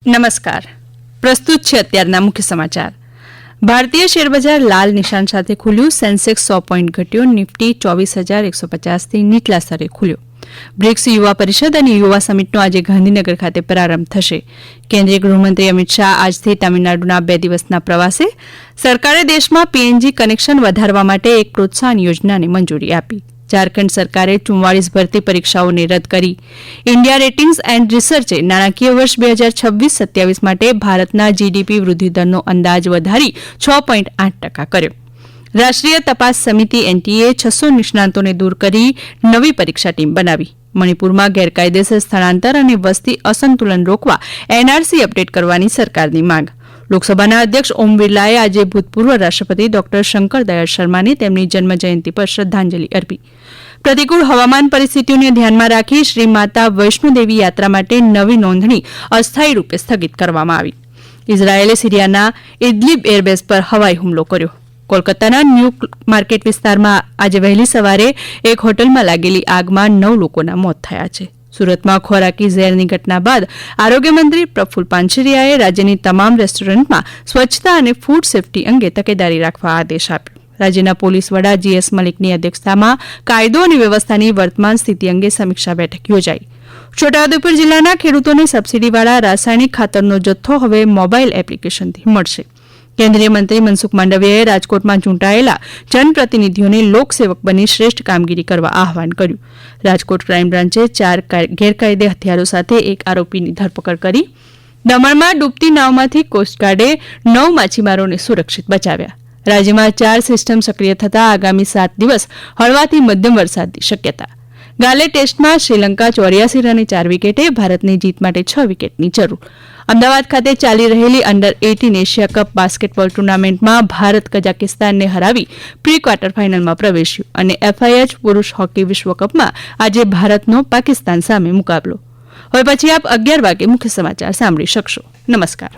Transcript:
નમસ્કાર. પ્રસ્તુત છે અત્યારના મુખ્ય સમાચાર. ભારતીય શેરબજાર લાલ નિશાન સાથે ખુલ્યું. સેન્સેક્સ 100 પોઈન્ટ ઘટ્યો. નિફ્ટી 24,150થી નીચલા સ્તરે ખુલ્યો. બ્રિક્સ યુવા પરિષદ અને યુવા સમિટનો આજે ગાંધીનગર ખાતે પ્રારંભ થશે. કેન્દ્રીય ગૃહમંત્રી અમિત શાહ આજથી તમિલનાડુના 2 દિવસના પ્રવાસે. સરકારે દેશમાં પીએનજી કનેક્શન વધારવા માટે એક પ્રોત્સાહન યોજનાને મંજૂરી આપી. ઝારખંડ સરકારે 44 ભરતી પરીક્ષાઓને રદ કરી. ઇન્ડિયા રેટિંગ્સ એન્ડ રિસર્ચે નાણાકીય વર્ષ 2026-27 માટે ભારતના જીડીપી વૃદ્ધિદરનો અંદાજ વધારી 6.8% કર્યો. રાષ્ટ્રીય તપાસ સમિતિ એનટીએ 600 નિષ્ણાંતોને દૂર કરી નવી પરીક્ષા ટીમ બનાવી. મણિપુરમાં ગેરકાયદેસર સ્થળાંતર અને વસ્તી અસંતુલન રોકવા એનઆરસી અપડેટ કરવાની સરકારની માંગ. લોકસભાના અધ્યક્ષ ઓમ બિરલાએ આજે ભૂતપૂર્વ રાષ્ટ્રપતિ ડોક્ટર શંકર દયાળ શર્માને તેમની જન્મજયંતિ પર શ્રદ્ધાંજલિ અર્પી. પ્રતિકૂળ હવામાન પરિસ્થિતિઓને ધ્યાનમાં રાખી શ્રી માતા વૈષ્ણોદેવી યાત્રા માટે નવી નોંધણી અસ્થાયી રૂપે સ્થગિત કરવામાં આવી. ઇઝરાયેલે સિરિયાના ઇદલિબ એરબેઝ પર હવાઈ હુમલો કર્યો. કોલકાતાના ન્યૂ માર્કેટ વિસ્તારમાં આજે વહેલી સવારે એક હોટલમાં લાગેલી આગમાં 9 લોકોના મોત થયા છે. સુરતમાં ખોરાકી ઝેરની ઘટના બાદ આરોગ્યમંત્રી પ્રફુલ પાનછરિયાએ રાજ્યની તમામ રેસ્ટોરન્ટમાં સ્વચ્છતા અને ફૂડ સેફટી અંગે તકેદારી રાખવા આદેશ આપ્યો. રાજ્યના પોલીસ વડા જીએસ મલિકની અધ્યક્ષતામાં કાયદો અને વ્યવસ્થાની વર્તમાન સ્થિતિ અંગે સમીક્ષા બેઠક યોજાઈ. છોટાઉદેપુર જિલ્લાના ખેડૂતોને સબસીડીવાળા રાસાયણિક ખાતરનો જથ્થો હવે મોબાઈલ એપ્લિકેશનથી મળશે. કેન્દ્રીય મંત્રી મનસુખ માંડવિયાએ રાજકોટમાં ચૂંટાયેલા જનપ્રતિનિધિઓને લોકસેવક બની શ્રેષ્ઠ કામગીરી કરવા આહવાન કર્યું. રાજકોટ ક્રાઇમ બ્રાન્ચે 4 ગેરકાયદે હથિયારો સાથે એક આરોપીની ધરપકડ કરી. દમણમાં ડૂબતી નાવમાંથી કોસ્ટગાર્ડે 9 માછીમારોને સુરક્ષિત બચાવ્યા. રાજ્યમાં 4 સિસ્ટમ સક્રિય થતાં આગામી 7 દિવસ હળવાથી મધ્યમ વરસાદની શક્યતા. ગાલે ટેસ્ટમાં શ્રીલંકા 84 રને 4 વિકેટે, ભારતની જીત માટે 6 વિકેટની જરૂર. અમદાવાદ ખાતે ચાલી રહેલી અંડર 18 એશિયા કપ બાસ્કેટબોલ ટુર્નામેન્ટમાં ભારત કઝાકિસ્તાનને હરાવી પ્રી ક્વાર્ટર ફાઇનલમાં પ્રવેશ્યું અને એફઆઈએચ પુરુષ હોકી વિશ્વકપમાં આજે ભારતનો પાકિસ્તાન સામે મુકાબલો. હવે પછી આપ 11 વાગે મુખ્ય સમાચાર સાંભળી શકશો. નમસ્કાર.